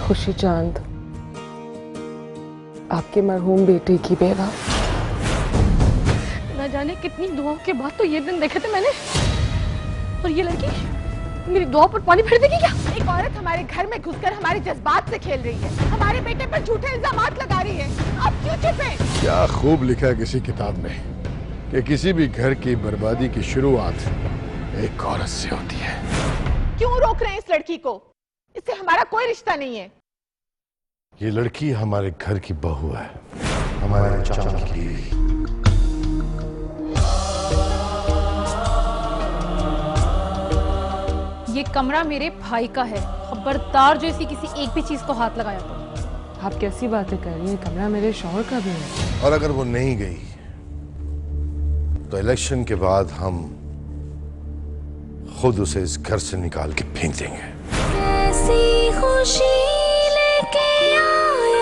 खुशी चांद, आपके मरहूम बेटे की बेवा। न जाने कितनी दुआओं के बाद तो ये दिन देखे थे मैंने, और ये लड़की मेरी दुआ पर पानी फेर देगी क्या? एक औरत हमारे घर में घुसकर हमारे जज्बात से खेल रही है, हमारे बेटे पर झूठे इल्जामात लगा रही है। अब क्यों चुप? क्या खूब लिखा है किसी किताब में कि किसी भी घर की बर्बादी की शुरुआत एक औरत से होती है। क्यों रोक रहे हैं इस लड़की को? इससे हमारा कोई रिश्ता नहीं है। ये लड़की हमारे घर की बहू है, हमारे चाचा की बीवी। ये कमरा मेरे भाई का है, खबरदार जो इसी किसी एक भी चीज को हाथ लगाया तो। आप कैसी बातें कर रही हैं? कमरा मेरे शौहर का भी है। और अगर वो नहीं गई तो इलेक्शन के बाद हम खुद उसे इस घर से निकाल के फेंक देंगे। कैसी खुशी लेके आया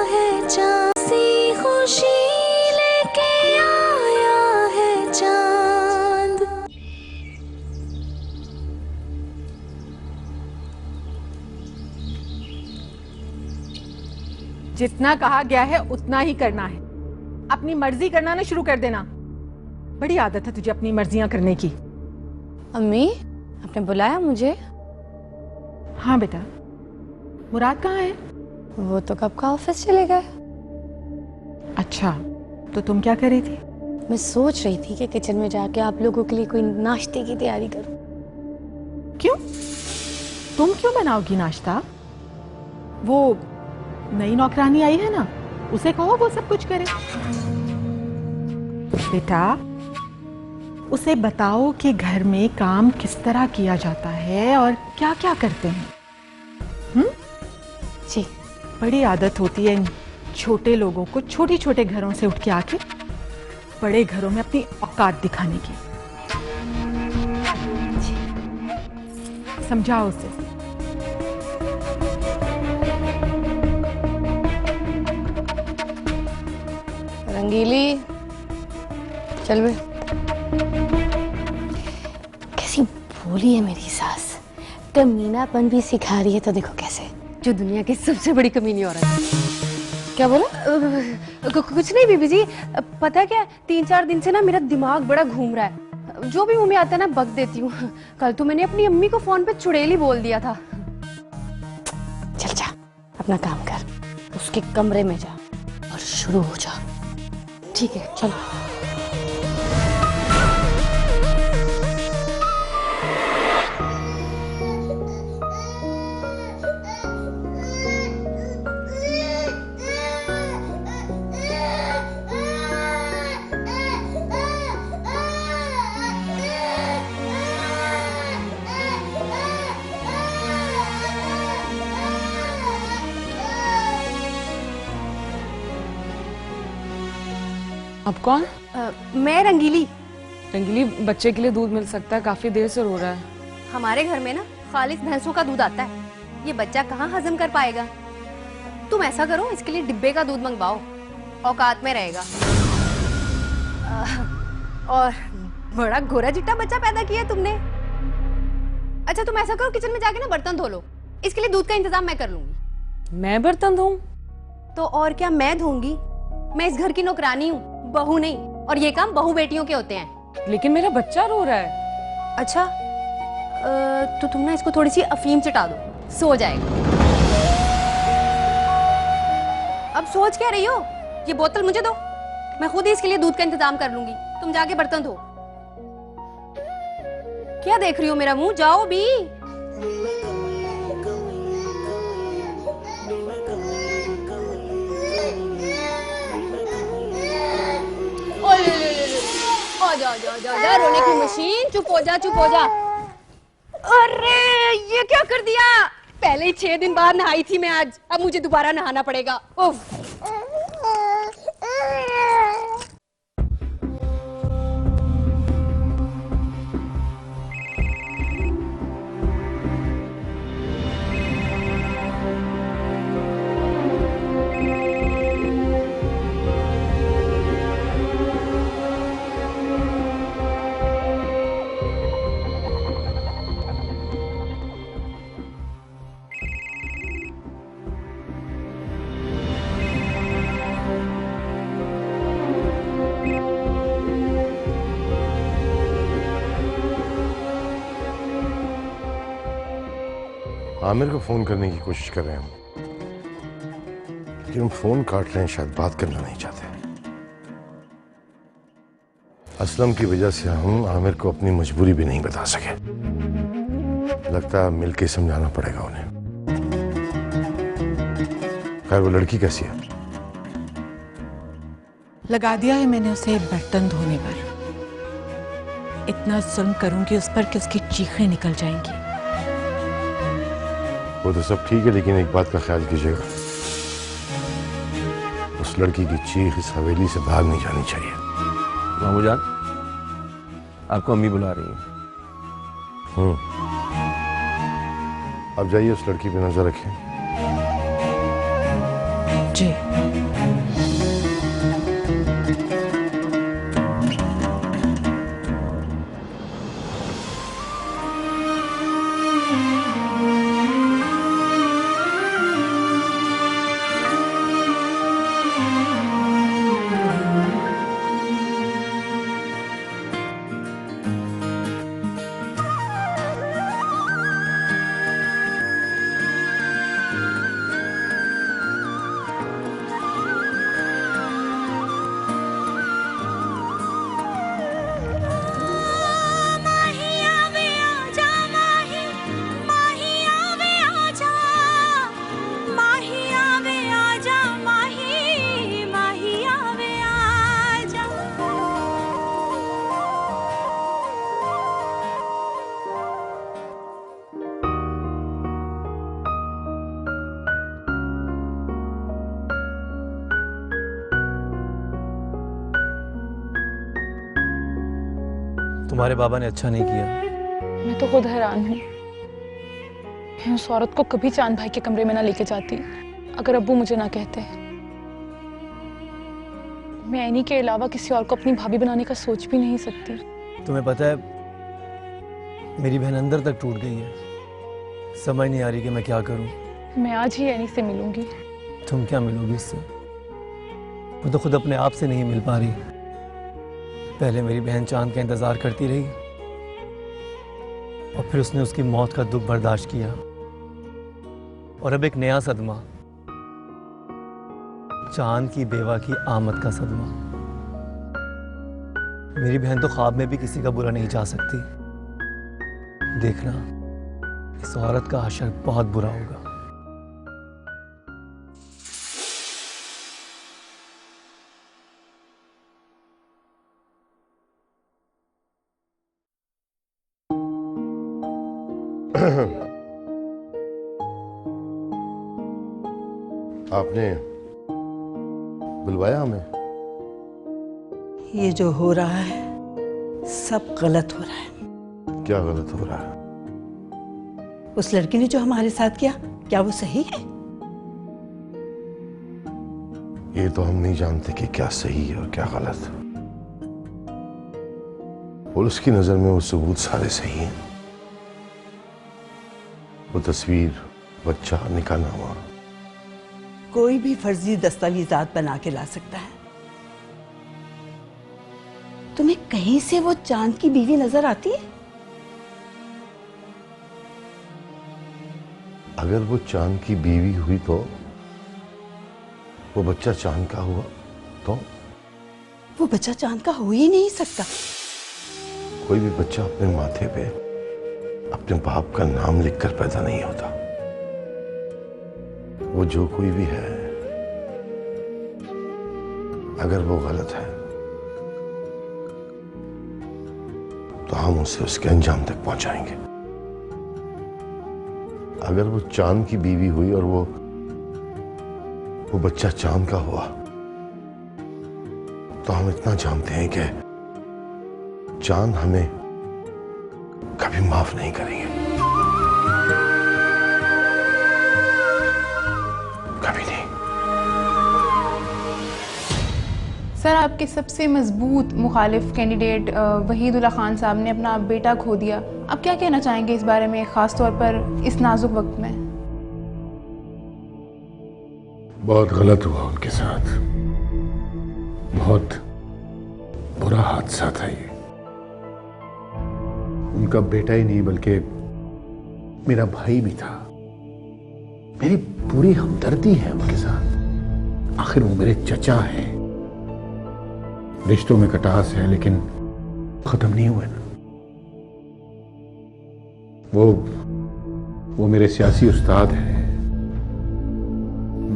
है चांद, कैसी खुशी लेके आया है चांद। जितना कहा गया है उतना ही करना है। अपनी मर्जी करना ना शुरू कर देना। बड़ी आदत है तुझे अपनी मर्जियां करने की। अम्मी, आपने बुलाया मुझे? हाँ बेटा, मुराद कहाँ है? वो तो कब का ऑफिस चले गए। अच्छा, तो तुम क्या कर रही थी? मैं सोच रही थी कि किचन में जाके आप लोगों के लिए कोई नाश्ते की तैयारी करूं। क्यों? तुम क्यों बनाओगी नाश्ता? वो नई नौकरानी आई है ना, उसे कहो वो सब कुछ करे। बेटा, उसे बताओ कि घर में काम किस तरह किया जाता है और क्या क्या करते हैं। जी। बड़ी आदत होती है इन छोटे लोगों को छोटे छोटे घरों से उठ के आके बड़े घरों में अपनी औकात दिखाने की। समझाओ उसे। रंगीली, चल बे। कैसी भोली है मेरी सास, कमीनापन भी सिखा रही है। तो देखो कैसे, जो दुनिया की सबसे बड़ी कमीनी औरत है। क्या बोला? कुछ नहीं बीबी जी, पता क्या, 3-4 दिन से ना मेरा दिमाग बड़ा घूम रहा है। जो भी मुंह में आता है ना बक देती हूँ। कल तो मैंने अपनी अम्मी को फोन पे चुड़ैली बोल दिया था। चल जा, अपना काम कर, उसके कमरे में जा और शुरू हो जा। ठीक है, चलो। आप कौन? मैं रंगीली। रंगीली, बच्चे के लिए दूध मिल सकता है? काफी देर से रो रहा है। हमारे घर में ना खालिस भैंसों का दूध आता है, ये बच्चा कहाँ हजम कर पाएगा। तुम ऐसा करो, इसके लिए डिब्बे का दूध मंगवाओ, औकात में रहेगा। और बड़ा गोरा चिट्टा बच्चा पैदा किया तुमने। अच्छा तुम ऐसा करो, किचन में जाके ना बर्तन धो लो, इसके लिए दूध का इंतजाम मैं कर लूंगी। मैं बर्तन धोऊं? तो और क्या, मैं धोऊंगी। मैं इस घर की नौकरानी हूँ, बहू नहीं, और ये काम बहू बेटियों के होते हैं। लेकिन मेरा बच्चा रो रहा है। अच्छा, तो तुम ना इसको थोड़ी सी अफीम चटा दो, सो जाएगा। अब सोच क्या रही हो? ये बोतल मुझे दो, मैं खुद ही इसके लिए दूध का इंतजाम कर लूंगी। तुम जाके बर्तन धो। क्या देख रही हो मेरा मुंह? जाओ भी। जा रोने की मशीन, चुप हो जा, चुप हो जा। अरे ये क्या कर दिया? पहले ही 6 दिन बाद नहाई थी मैं आज, अब मुझे दोबारा नहाना पड़ेगा। उफ। आमिर को फोन करने की कोशिश कर रहे हैं हम, लेकिन हम फोन काट रहे हैं, शायद बात करना नहीं चाहते। असलम की वजह से हम आमिर को अपनी मजबूरी भी नहीं बता सके। लगता है मिलके समझाना पड़ेगा उन्हें। खैर, वो लड़की कैसी है? लगा दिया है मैंने उसे बर्तन धोने पर। इतना जुल्म करूंगी उस पर कि उसकी चीखें निकल जाएंगी। वो तो सब ठीक है, लेकिन एक बात का ख्याल कीजिएगा, उस लड़की की चीख इस हवेली से भाग नहीं जानी चाहिए। मामू जान, आपको अम्मी बुला रही हैं। अब जाइए, उस लड़की पे नजर रखें। जी। तुम्हारे बाबा ने अच्छा नहीं किया। मैं तो खुद हैरान हूँ। मैं उस औरत को कभी चांद भाई के कमरे में ना लेके जाती अगर अब्बू मुझे ना कहते। मैं एनी के अलावा किसी और को अपनी भाभी बनाने का सोच भी नहीं सकती। तुम्हें पता है, मेरी बहन अंदर तक टूट गई है। समझ नहीं आ रही कि मैं क्या करूं। मैं आज ही एनी से मिलूंगी। तुम क्या मिलोगी उससे? वो तो खुद अपने आप से नहीं मिल पा रही। पहले मेरी बहन चांद का इंतजार करती रही और फिर उसने उसकी मौत का दुख बर्दाश्त किया, और अब एक नया सदमा, चांद की बेवा की आमद का सदमा। मेरी बहन तो ख्वाब में भी किसी का बुरा नहीं चाह सकती। देखना, इस औरत का हशर बहुत बुरा होगा। आपने बुलवाया हमें? ये जो हो रहा है सब गलत हो रहा है। क्या गलत हो रहा है? उस लड़की ने जो हमारे साथ किया, क्या वो सही है? ये तो हम नहीं जानते कि क्या सही है और क्या गलत। पुलिस की नजर में वो सबूत सारे सही हैं। वो तस्वीर, बच्चा, निकाहनामा, कोई भी फर्जी दस्तावेजात बना के ला सकता है। तुम्हें कहीं से वो चांद की बीवी नजर आती है? अगर वो चांद की बीवी हुई तो वो बच्चा चांद का हुआ तो? वो बच्चा चांद का हो ही नहीं सकता। कोई भी बच्चा अपने माथे पे अपने बाप का नाम लिखकर पैदा नहीं होता। वो जो कोई भी है, अगर वो गलत है तो हम उसे उसके अंजाम तक पहुंचाएंगे। अगर वो चांद की बीवी हुई और वो बच्चा चांद का हुआ, तो हम इतना जानते हैं कि चांद हमें कभी माफ नहीं करेंगे, कभी नहीं। सर, आपके सबसे मजबूत मुखालिफ कैंडिडेट वहीदुल्ला खान साहब ने अपना बेटा खो दिया। आप क्या कहना चाहेंगे इस बारे में, खास तौर पर इस नाजुक वक्त में? बहुत गलत हुआ उनके साथ, बहुत बुरा हादसा था ये। उनका बेटा ही नहीं बल्कि मेरा भाई भी था। मेरी पूरी हमदर्दी है उनके साथ। आखिर वो मेरे चचा हैं। रिश्तों में खटास है लेकिन खत्म नहीं हुए ना। वो मेरे सियासी उस्ताद हैं।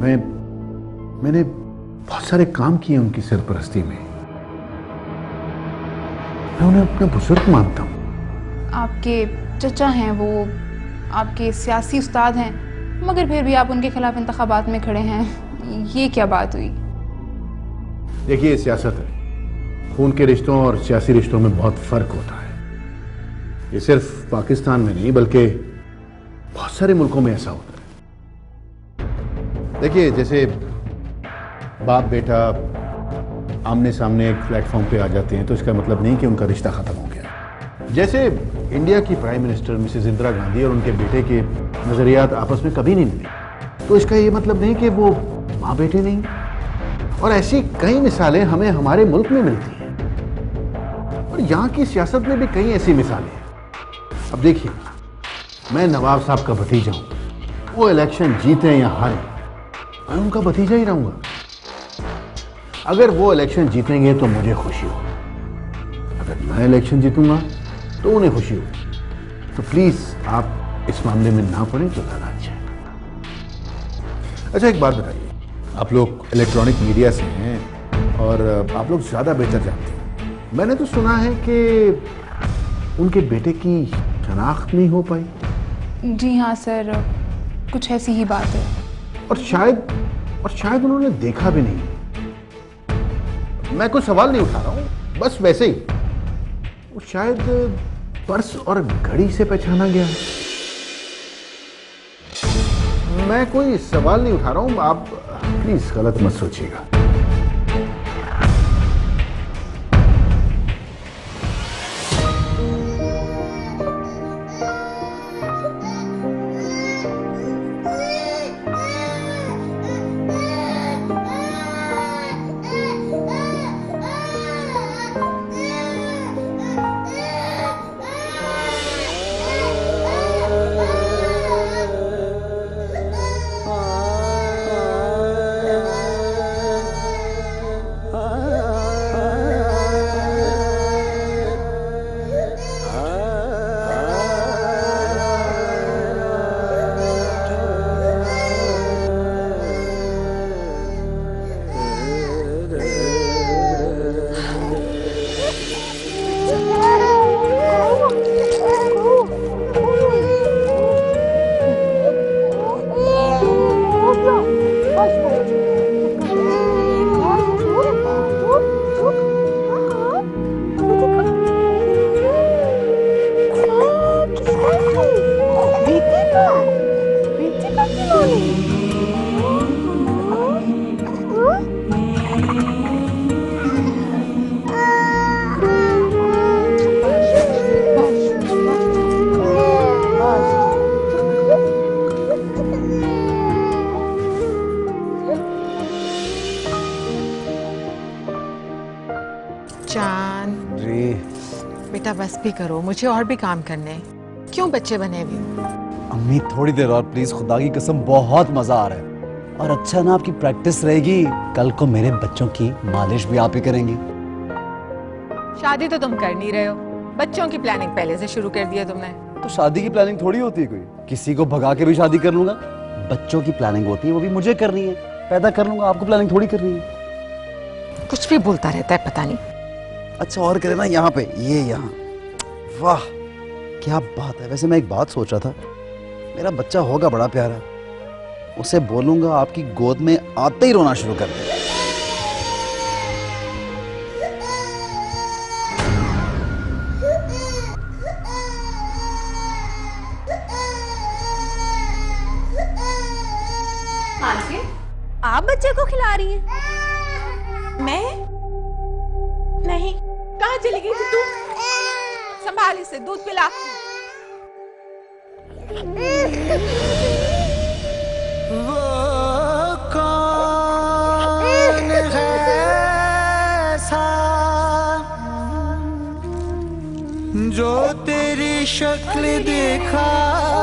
मैंने बहुत सारे काम किए उनकी सरपरस्ती में। मैं उन्हें अपना बुजुर्ग मानता हूँ। आपके चचा हैं, वो आपके सियासी उस्ताद हैं, मगर फिर भी आप उनके खिलाफ इंतखाबात में खड़े हैं। ये क्या बात हुई? देखिए, ये सियासत है। खून के रिश्तों और सियासी रिश्तों में बहुत फर्क होता है। ये सिर्फ पाकिस्तान में नहीं बल्कि बहुत सारे मुल्कों में ऐसा होता है। देखिए, जैसे बाप बेटा आमने सामने एक प्लेटफॉर्म पे आ जाते हैं तो इसका मतलब नहीं कि उनका रिश्ता खत्म हो गया। जैसे इंडिया की prime minister Mrs Indira Gandhi और उनके बेटे के नजरियात आपस में कभी नहीं मिले, तो इसका ये मतलब नहीं कि वो माँ बेटे नहीं। और ऐसी कई मिसालें हमें हमारे मुल्क में मिलती हैं और यहाँ की सियासत में भी कई ऐसी मिसालें हैं। अब देखिए, मैं नवाब साहब का भतीजा हूँ। वो इलेक्शन जीते या हारे, मैं उनका भतीजा ही रहूंगा। अगर वो इलेक्शन जीतेंगे तो मुझे खुशी होगी, अगर मैं इलेक्शन जीतूंगा तो उन्हें खुशी होगी। तो प्लीज आप इस मामले में ना पड़े तो ज्यादा अच्छा है। अच्छा, एक बात बताइए, आप लोग इलेक्ट्रॉनिक मीडिया से हैं और आप लोग ज्यादा बेहतर जानते हैं। मैंने तो सुना है कि उनके बेटे की शनाख्त नहीं हो पाई। जी हाँ सर, कुछ ऐसी ही बात है। और शायद उन्होंने देखा भी नहीं। मैं कोई सवाल नहीं उठा रहा हूं, बस वैसे ही वो शायद पर्स और घड़ी से पहचाना गया। मैं कोई सवाल नहीं उठा रहा हूं, आप प्लीज गलत मत सोचिएगा। चांद बेटा बस भी करो, मुझे और भी काम करने हैं। क्यों बच्चे बने हुए? अम्मी थोड़ी देर और प्लीज, खुदा की कसम बहुत मजा आ रहा है। और अच्छा ना, आपकी प्रैक्टिस रहेगी, कल को मेरे बच्चों की मालिश भी आप ही करेंगे। शादी तो तुम कर नहीं रहे हो, बच्चों की प्लानिंग पहले से शुरू कर दिया तुमने। तो शादी की प्लानिंग थोड़ी होती है कोई, किसी को भगा के भी शादी कर लूंगा। बच्चों की प्लानिंग होती है, वो भी मुझे करनी है, पैदा कर लूंगा, आपको प्लानिंग थोड़ी करनी है। कुछ भी बोलता रहता है, पता नहीं। अच्छा और करे ना यहाँ पे, ये यहाँ, वाह क्या बात है। वैसे मैं एक बात सोच रहा था, मेरा बच्चा होगा बड़ा प्यारा, उसे बोलूंगा आपकी गोद में आते ही रोना शुरू कर दे। हाँ जी, आप बच्चे को खिला रही हैं? मैं नहीं, कहाँ चली गई थी तू? संभाल इसे, दूध पिला। वो कौन है ऐसा जो तेरी शक्ल दिखा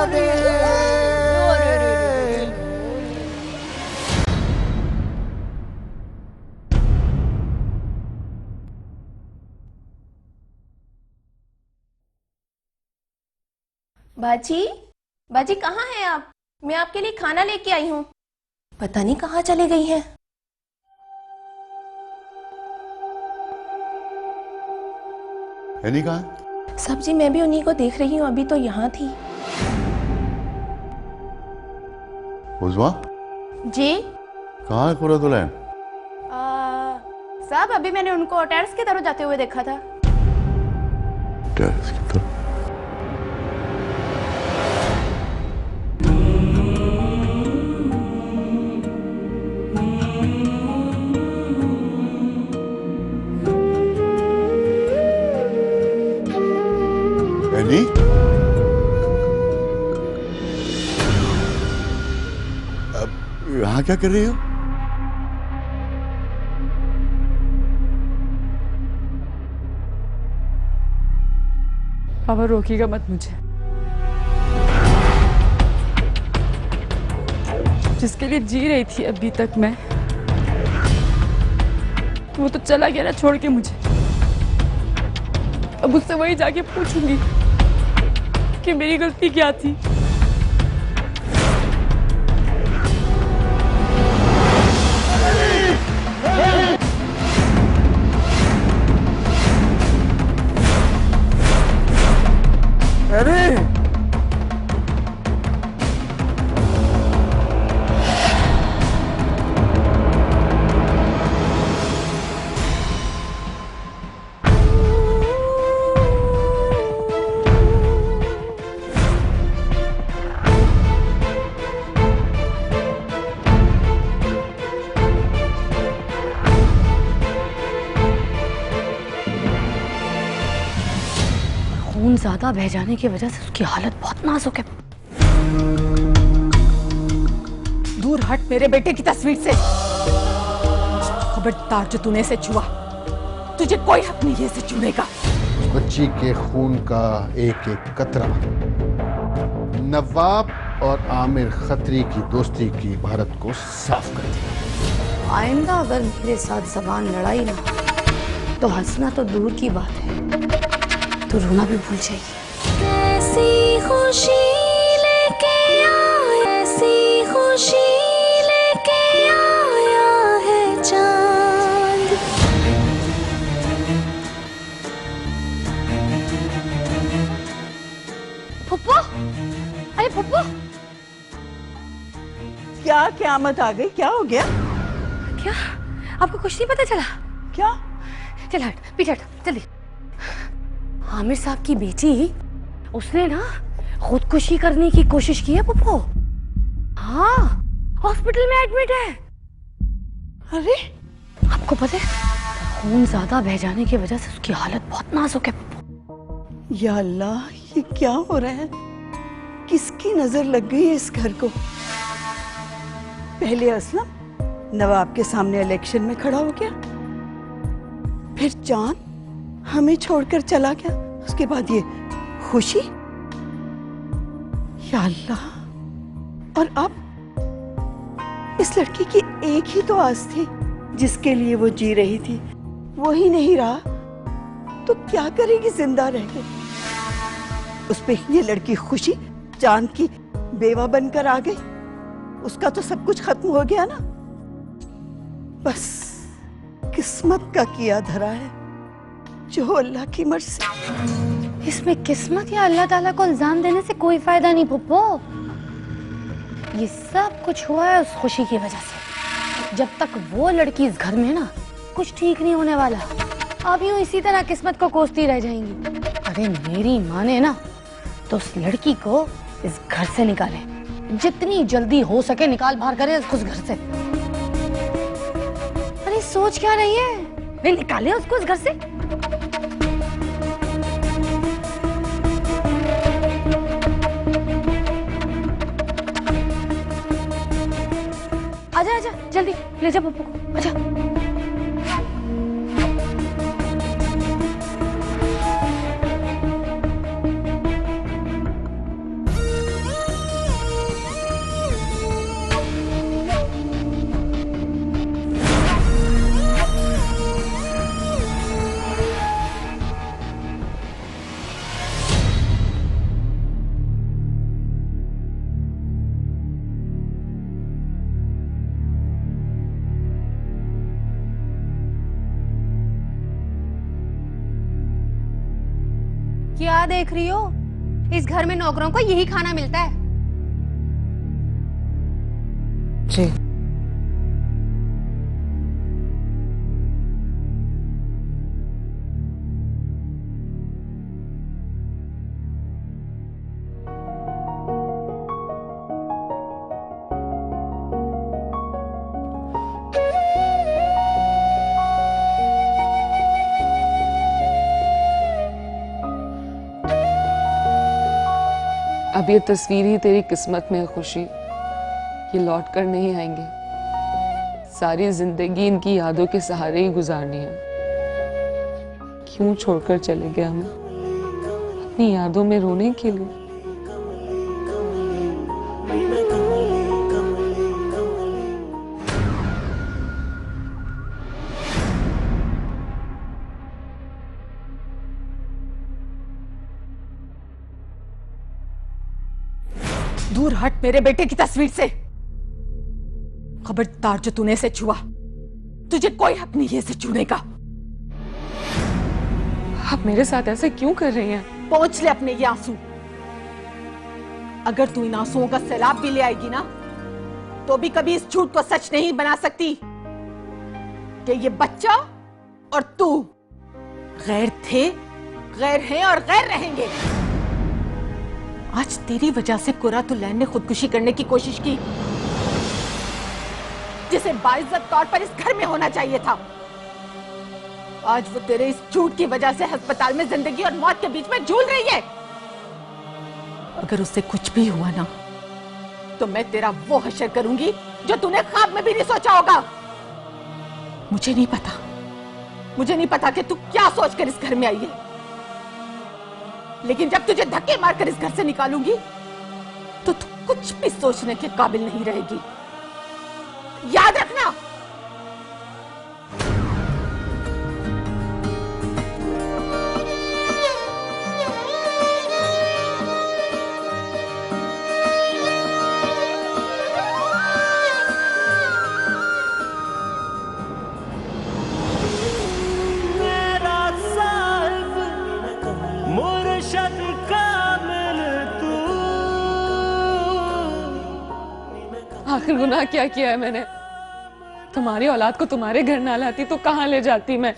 दे, बाजी, बाजी कहाँ हैं आप? मैं आपके लिए खाना लेके आई हूँ। पता नहीं कहाँ चले गई हैं। नहीं कहा? सब्जी मैं भी उन्हीं को देख रही हूँ, अभी तो यहाँ थी। उज़मा? जी? कहाँ है कुर्रतुलैन? साहब अभी मैंने उनको टेरेस की तरफ जाते हुए देखा था। टेरेस की तरफ? एनी? अब यहाँ क्या कर रही हो? पापा रोकिएगा मत मुझे। जिसके लिए जी रही थी अभी तक मैं, वो तो चला गया ना छोड़ के मुझे। अब उससे वही जाके पूछूंगी कि मेरी गलती क्या थी। अरे खून ज्यादा बह जाने की वजह से उसकी हालत बहुत नाजुक है। दूर हट मेरे बेटे की तस्वीर से। खबरदार जो तूने इसे छुआ, तुझे कोई हक नहीं है इसे छूने का। बच्ची के खून का एक एक कतरा नवाब और आमिर खत्री की दोस्ती की भारत को साफ कर दिया। आइंदा अगर मेरे साथ जबान लड़ाई ना तो हंसना तो दूर की बात है, तो रोना भी भूल जाएगी। कैसी खुशी लेके आया, ऐसी खुशी लेके आया है चांद। फुप्पो, अरे फुप्पो, क्या क़यामत आ गई? क्या हो गया? क्या आपको कुछ नहीं पता चला? क्या? चल हट, पीछे हट जल्दी। आमिर साहब की बेटी, उसने ना खुदकुशी करने की कोशिश की है पुप्पो। हाँ, हॉस्पिटल में एडमिट है। अरे आपको पता है, खून ज्यादा बह जाने की वजह से उसकी हालत बहुत नाजुक है पुप्पो। या अल्लाह, ये क्या हो रहा है? किसकी नजर लग गई है इस घर को? पहले असलम नवाब के सामने इलेक्शन में खड़ा हो गया, फिर चांद हमें छोड़कर चला गया, उसके बाद ये खुशी। या अल्लाह, और अब इस लड़की की एक ही तो आस थी जिसके लिए वो जी रही थी, वो ही नहीं रहा तो क्या करेगी जिंदा रह के? उस पे ये लड़की खुशी चांद की बेवा बनकर आ गई, उसका तो सब कुछ खत्म हो गया ना। बस किस्मत का किया धरा है, जो अल्लाह की मर्जी। इसमें किस्मत या अल्लाह ताला को इल्जाम देने से कोई फायदा नहीं पुप्पो। ये सब कुछ हुआ है उस खुशी की वजह से। जब तक वो लड़की इस घर में ना, कुछ ठीक नहीं होने वाला। आप यूं इसी तरह किस्मत को कोसती रह जाएंगी। अरे मेरी माने ना, तो उस लड़की को इस घर से निकाले, जितनी जल्दी हो सके निकाल बाहर करें उसको इस घर से। अरे सोच क्या रही है? वे निकाले उसको इस घर से। आजा आजा जल्दी ले जा पप्पू को, आजा। क्या देख रही हो? इस घर में नौकरों को यही खाना मिलता है। जी। अब ये तस्वीर ही तेरी किस्मत में है खुशी, ये लौट कर नहीं आएंगे। सारी जिंदगी इनकी यादों के सहारे ही गुजारनी है। क्यों छोड़कर चले गए हमें अपनी यादों में रोने के लिए? दूर हट मेरे बेटे की तस्वीर से। खबरदार जो तूने इसे छुआ, तुझे कोई हक नहीं है इसे छूने का। आप मेरे साथ ऐसे क्यों कर रही हैं? पहुंच ले अपने ये आंसू। अगर तू इन आंसुओं का सैलाब भी ले आएगी ना, तो भी कभी इस झूठ को सच नहीं बना सकती कि ये बच्चा और तू गैर थे, गैर हैं और गैर रहेंगे। आज तेरी वजह से कुरातुलैन ने खुदकुशी करने की कोशिश की, जिसे बाइज्जत तौर पर इस घर में होना चाहिए था। आज वो तेरे इस झूठ की वजह से अस्पताल में जिंदगी और मौत के बीच में झूल रही है। अगर उससे कुछ भी हुआ ना, तो मैं तेरा वो हशर करूंगी जो तूने ख्वाब में भी नहीं सोचा होगा। मुझे नहीं पता कि तू क्या सोचकर इस घर में आई है, लेकिन जब तुझे धक्के मारकर इस घर से निकालूंगी, तो तू कुछ भी सोचने के काबिल नहीं रहेगी। याद रखना। आखिर गुनाह क्या किया है मैंने? तुम्हारी औलाद को तुम्हारे घर ना लाती तो कहां ले जाती मैं?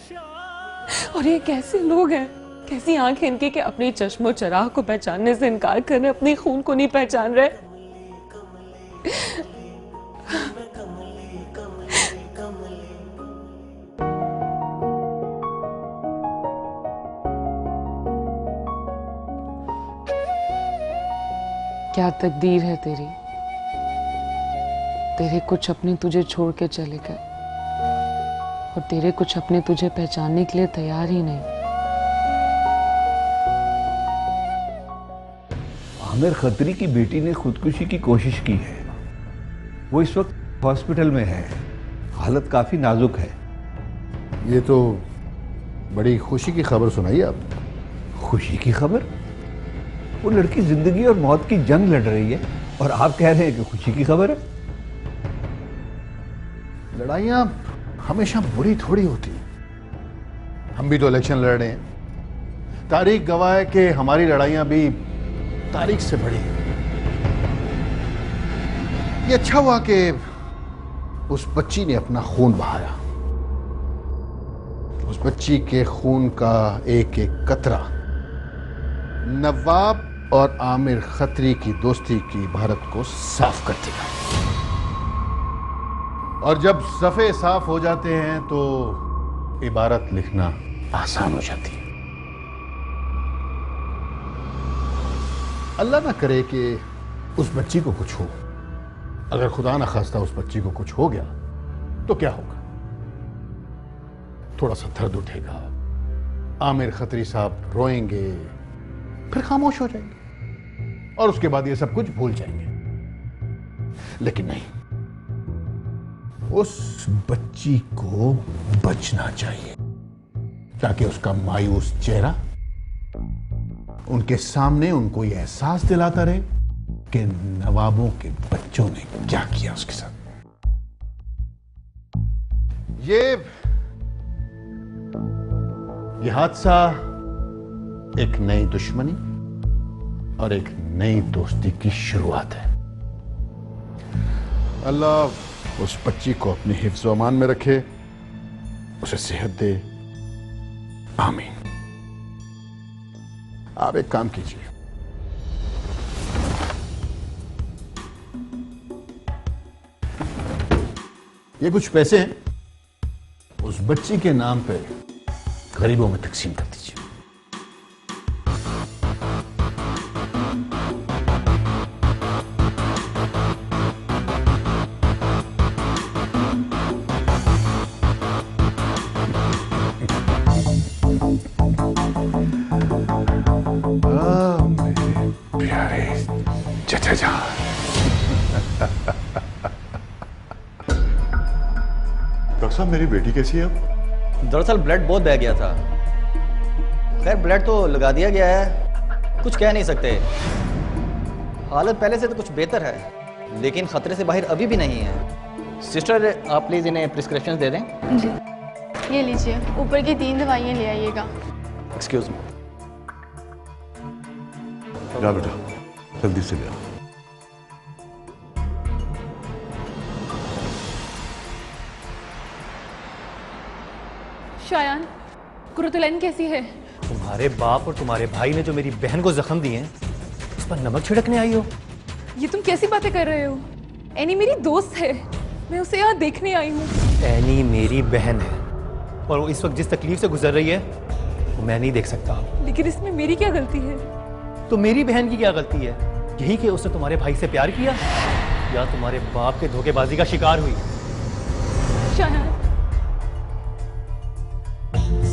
और ये कैसे लोग हैं, कैसी आंख है इनकी कि अपनी चश्मो चराग को पहचानने से इनकार कर रहे, अपनी खून को नहीं पहचान रहे। क्या तकदीर है तेरी, तेरे कुछ अपने तुझे छोड़ के चले गए और तेरे कुछ अपने तुझे पहचानने के लिए तैयार ही नहीं। आमिर खत्री की बेटी ने खुदकुशी की कोशिश की है। वो इस वक्त हॉस्पिटल में है, हालत काफी नाजुक है। ये तो बड़ी खुशी की खबर सुनाई आपने। खुशी की खबर? वो लड़की जिंदगी और मौत की जंग लड़ रही है और आप कह रहे हैं कि खुशी की खबर है। लड़ाइयां हमेशा बुरी थोड़ी होती हैं। हम भी तो इलेक्शन लड़ रहे हैं। तारीख गवाह है कि हमारी लड़ाइयां भी तारीख से बड़ी हैं। ये अच्छा हुआ कि उस बच्ची ने अपना खून बहाया। उस बच्ची के खून का एक एक कतरा नवाब और आमिर खत्री की दोस्ती की इबारत को साफ कर दिया। और जब सफ़े साफ हो जाते हैं तो इबारत लिखना आसान हो जाती है। अल्लाह ना करे कि उस बच्ची को कुछ हो। अगर खुदा ना खास्ता उस बच्ची को कुछ हो गया तो क्या होगा? थोड़ा सा दर्द उठेगा, आमिर खत्री साहब रोएंगे, फिर खामोश हो जाएंगे और उसके बाद ये सब कुछ भूल जाएंगे। लेकिन नहीं, उस बच्ची को बचना चाहिए ताकि उसका मायूस चेहरा उनके सामने उनको यह एहसास दिलाता रहे कि नवाबों के बच्चों ने क्या किया उसके साथ। ये हादसा एक नई दुश्मनी और एक नई दोस्ती की शुरुआत है। अल्लाह उस बच्ची को अपने हिफ्ज़ व अमान में रखे, उसे सेहत दे, आमीन। आप एक काम कीजिए, ये कुछ पैसे हैं, उस बच्ची के नाम पे गरीबों में तकसीम कर दीजिए। मेरे प्यारे चचा जान। डॉक्टर साहब, मेरी बेटी कैसी है अब? दरअसल ब्लड बहुत बह गया था। खैर ब्लड तो लगा दिया गया है, कुछ कह नहीं सकते। हालत पहले से तो कुछ बेहतर है, लेकिन खतरे से बाहर अभी भी नहीं है। सिस्टर, आप प्लीज इन्हें प्रिस्क्रिप्शन दे दें। जी, ये लीजिए, ऊपर की 3 दवाइयाँ ले आइएगा। Excuse me. जा बेटा, जल्दी से ले आओ। शायान, कुरुतुलैन कैसी है? तुम्हारे बाप और तुम्हारे भाई ने जो मेरी बहन को जख्म दिए हैं, उस पर नमक छिड़कने आई हो? ये तुम कैसी बातें कर रहे हो? एनी मेरी दोस्त है, मैं उसे यहाँ देखने आई हूँ। एनी मेरी बहन है और वो इस वक्त जिस तकलीफ से गुजर रही है वो मैं नहीं देख सकता। लेकिन इसमें मेरी क्या गलती है? तो मेरी बहन की क्या गलती है? यही कि उसने तुम्हारे भाई से प्यार किया या तुम्हारे बाप के धोखेबाजी का शिकार हुई? शायान,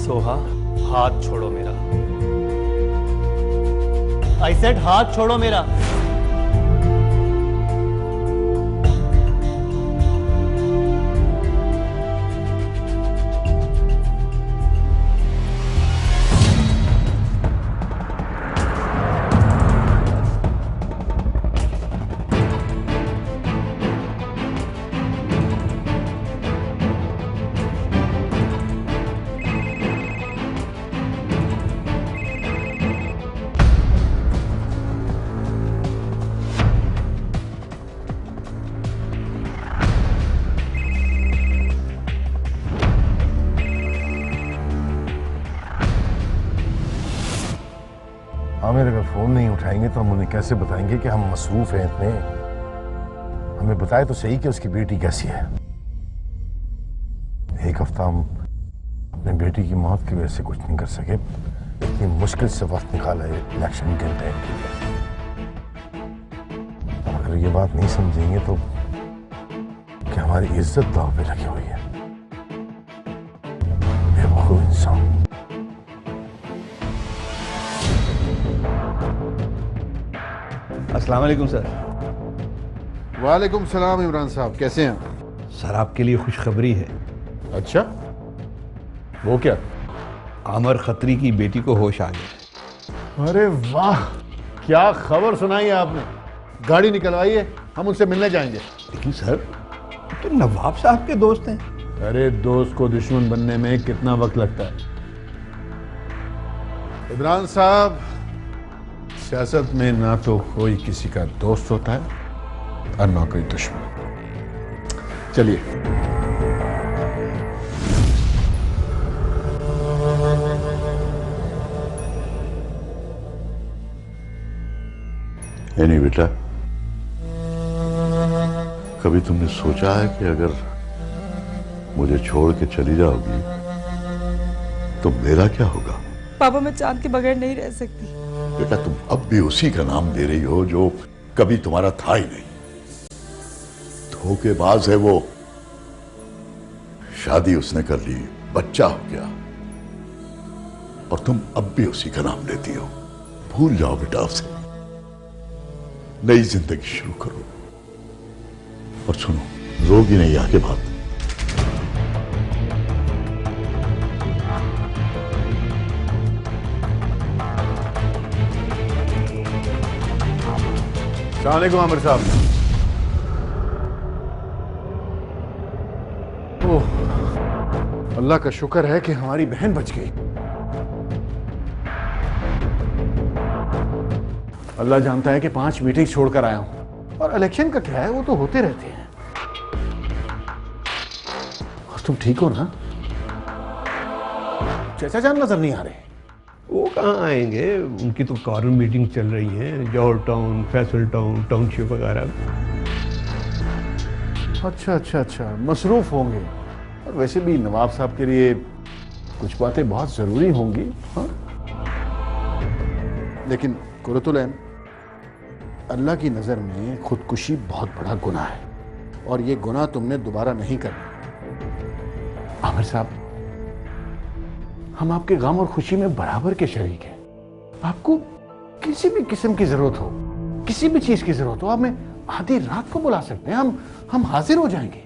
सोहा, हाथ छोड़ो मेरा। आई सेड हाथ छोड़ो मेरा। आमिर अगर फोन नहीं उठाएंगे तो हम उन्हें कैसे बताएंगे कि हम मसरूफ हैं इतने? हमें बताए तो सही कि उसकी बेटी कैसी है। एक हफ्ता हम अपनी बेटी की मौत की वजह से कुछ नहीं कर सके, इतनी मुश्किल से वक्त निकाला है इलेक्शन कैंपेन के लिए। अगर ये बात नहीं समझेंगे तो कि हमारी इज्जत दांव पे लगी हुई है। बेवकूफ इंसान। अस्सलाम वालेकुम सर। वालेकुम सलाम इमरान साहब, कैसे हैं? सर आपके लिए खुशखबरी है। अच्छा, वो क्या? आमर खत्री की बेटी को होश आ गया। अरे वाह, क्या खबर सुनाई आपने। गाड़ी निकलवाइए, हम उनसे मिलने जाएंगे। लेकिन सर तो नवाब साहब के दोस्त हैं। अरे दोस्त को दुश्मन बनने में कितना वक्त लगता है। इमरान साहब, सियासत में ना तो कोई किसी का दोस्त होता है और ना कोई दुश्मन। चलिए। नहीं बेटा, कभी तुमने सोचा है कि अगर मुझे छोड़ के चली जाओगी तो मेरा क्या होगा? पापा, मैं चांद के बगैर नहीं रह सकती। बेटा, तुम अब भी उसी का नाम दे रही हो जो कभी तुम्हारा था ही नहीं। धोखेबाज है वो। शादी उसने कर ली, बच्चा हो गया, और तुम अब भी उसी का नाम लेती हो। भूल जाओ बेटा उसे, नई जिंदगी शुरू करो। और सुनो, रोगी नहीं आगे बात। अस्सलाम वालेकुम आमिर साहब। ओह, अल्लाह का शुक्र है कि हमारी बहन बच गई। अल्लाह जानता है कि 5 मीटिंग छोड़कर आया हूं, और इलेक्शन का क्या है, वो तो होते रहते हैं। और तुम ठीक हो ना? चाचा जान नजर नहीं आ रहे। वो कहाँ आएंगे, उनकी तो कॉर्न मीटिंग चल रही है, जौहर टाउन, फैसल टाउन, टाउनशिप वगैरह। अच्छा, मसरूफ होंगे। और वैसे भी नवाब साहब के लिए कुछ बातें बहुत जरूरी होंगी। हाँ? लेकिन कुरतुलैन, अल्लाह की नजर में खुदकुशी बहुत बड़ा गुनाह है, और ये गुनाह तुमने दोबारा नहीं करना। आमिर साहब, हम आपके गम और खुशी में बराबर के शरीक हैं। आपको किसी भी किस्म की जरूरत हो, किसी भी चीज की जरूरत हो, आप हमें आधी रात को बुला सकते हैं, हम हाजिर हो जाएंगे।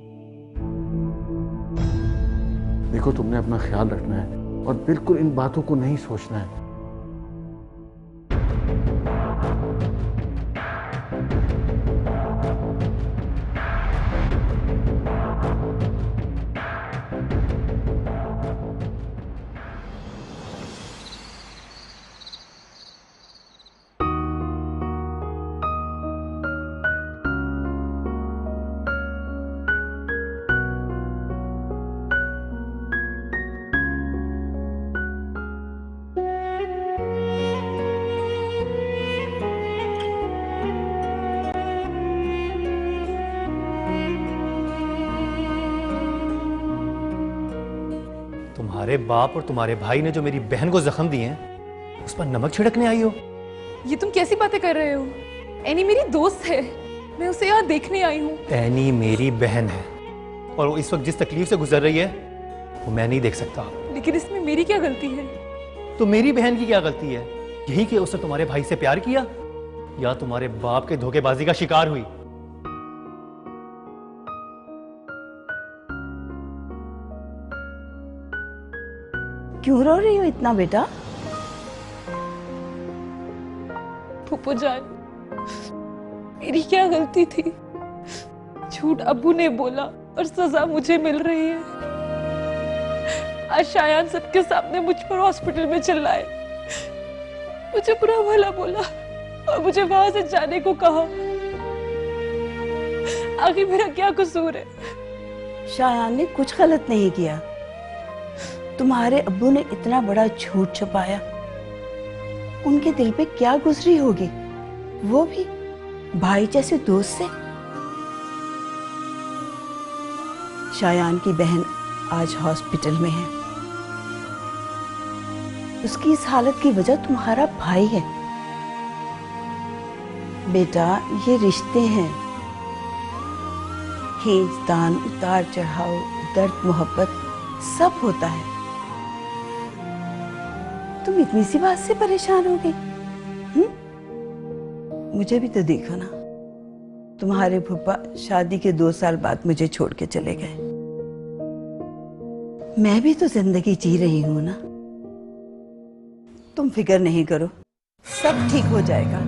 देखो, तुमने अपना ख्याल रखना है और बिल्कुल इन बातों को नहीं सोचना है। तुम्हारे बाप और तुम्हारे भाई ने जो मेरी बहन को जख्म दिए हैं, उस पर नमक छिड़कने आई हो? ये तुम कैसी बातें कर रहे हो? एनी मेरी दोस्त है, मैं उसे यहाँ देखने आई हूँ। एनी मेरी बहन है, और वो इस वक्त जिस तकलीफ से गुजर रही है वो मैं नहीं देख सकता। लेकिन इसमें मेरी क्या गलती है? तो मेरी बहन की क्या गलती है? यही कि उसने तुम्हारे भाई से प्यार किया, या तुम्हारे बाप के धोखेबाजी का शिकार हुई? क्यों रो रही हो इतना बेटा? फूफो जान, मेरी क्या गलती थी? झूठ अब्बू ने बोला और सजा मुझे मिल रही है। आज शायान सबके सामने मुझ पर हॉस्पिटल में चिल्लाए, मुझे बुरा भला बोला और मुझे वहां से जाने को कहा। आखिर मेरा क्या कसूर है? शायान ने कुछ गलत नहीं किया। तुम्हारे अब्बू ने इतना बड़ा झूठ छुपाया, उनके दिल पे क्या गुजरी होगी, वो भी भाई जैसे दोस्त से। शायान की बहन आज हॉस्पिटल में है, उसकी इस हालत की वजह तुम्हारा भाई है। बेटा, ये रिश्ते हैं, खींचतान, उतार चढ़ाव, दर्द, मोहब्बत सब होता है। तुम इतनी सी बात से परेशान हो गई? मुझे भी तो देखो ना, तुम्हारे फूफा शादी के 2 साल बाद मुझे छोड़ के चले गए। मैं भी तो जिंदगी जी रही हूं ना। तुम फिक्र नहीं करो, सब ठीक हो जाएगा।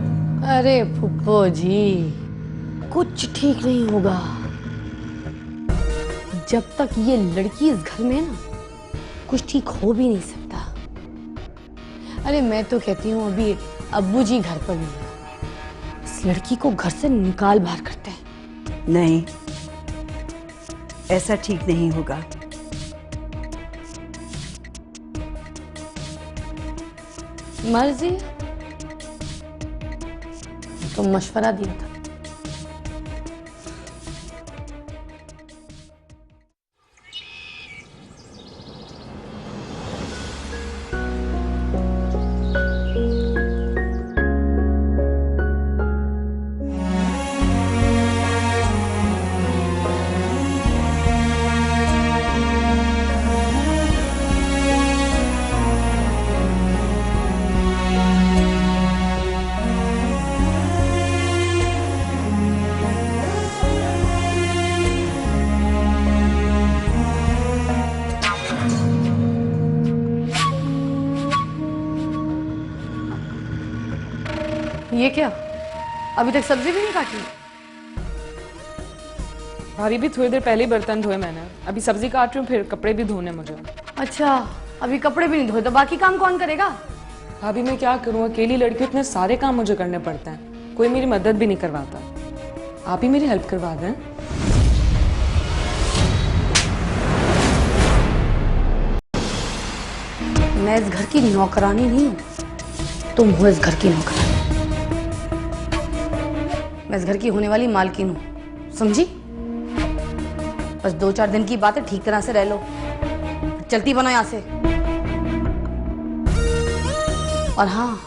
अरे फुप्पो जी, कुछ ठीक नहीं होगा। जब तक ये लड़की इस घर में है ना, कुछ ठीक हो भी नहीं सकता। अरे मैं तो कहती हूँ अभी अब्बू जी घर पर नहीं, इस लड़की को घर से निकाल बाहर करते हैं। नहीं, ऐसा ठीक नहीं होगा। मर्जी, तो मशवरा दिया था। ये क्या, अभी तक सब्जी भी नहीं काटी? भाभी भी थोड़ी देर पहले ही बर्तन धोए मैंने, अभी सब्जी काट रही हूँ, फिर कपड़े भी धोने मुझे। अच्छा, अभी कपड़े भी नहीं धोए तो बाकी काम कौन करेगा? भाभी मैं क्या करूं, अकेली लड़की, इतने सारे काम मुझे करने पड़ते हैं, कोई मेरी मदद भी नहीं करवाता। आप ही मेरी हेल्प करवा दें। मैं इस घर की नौकरानी नहीं हूँ, तुम हो इस घर की नौकरानी। मैं इस घर की होने वाली मालकिन हूँ, समझी? बस 2-4 दिन की बात है, ठीक तरह से रह लो, चलती बनो यहाँ से। और हाँ,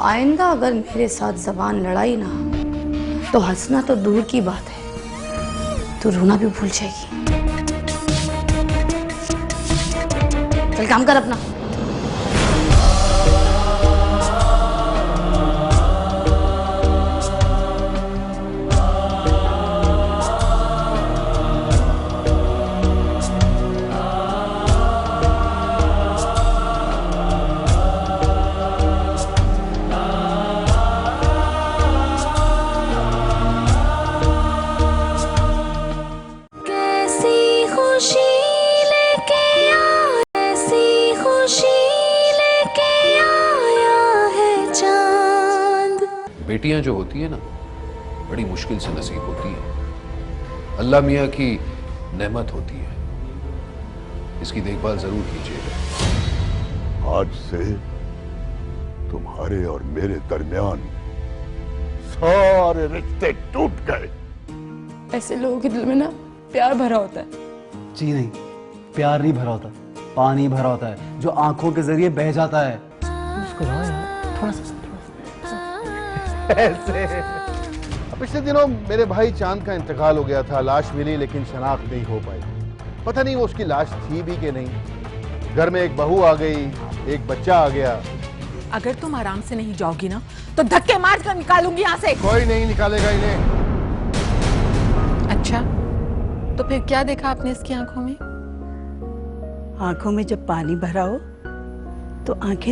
आइंदा अगर मेरे साथ जबान लड़ाई ना तो हंसना तो दूर की बात है, तू रोना भी भूल जाएगी। चल काम कर अपना। बेटियां जो होती है ना, बड़ी मुश्किल से नसीब होती है, अल्लाह मियाँ की नेमत होती है, इसकी देखभाल जरूर कीजिएगा। आज से तुम्हारे और मेरे दरमियान सारे रिश्ते टूट गए। ऐसे लोगों के दिल में ना प्यार भरा होता है। जी नहीं, प्यार नहीं भरा होता, पानी भरा होता है जो आंखों के जरिए बह जाता है। मुस्कुराओ यार, थोड़ा सा ऐसे। पिछले दिनों मेरे भाई चांद का इंतकाल हो गया था, लाश मिली लेकिन शनाख्त नहीं हो पाई। पता नहीं वो उसकी लाश थी भी कि नहीं। घर में एक बहू आ गई, एक बच्चा आ गया। अगर तुम आराम से नहीं जाओगी ना तो धक्के मार कर निकालूंगी यहाँ से। कोई नहीं निकालेगा इन्हें। अच्छा, तो फिर क्या देखा आपने इसकी आंखों में? आंखों में जब पानी भरा हो तो आंखें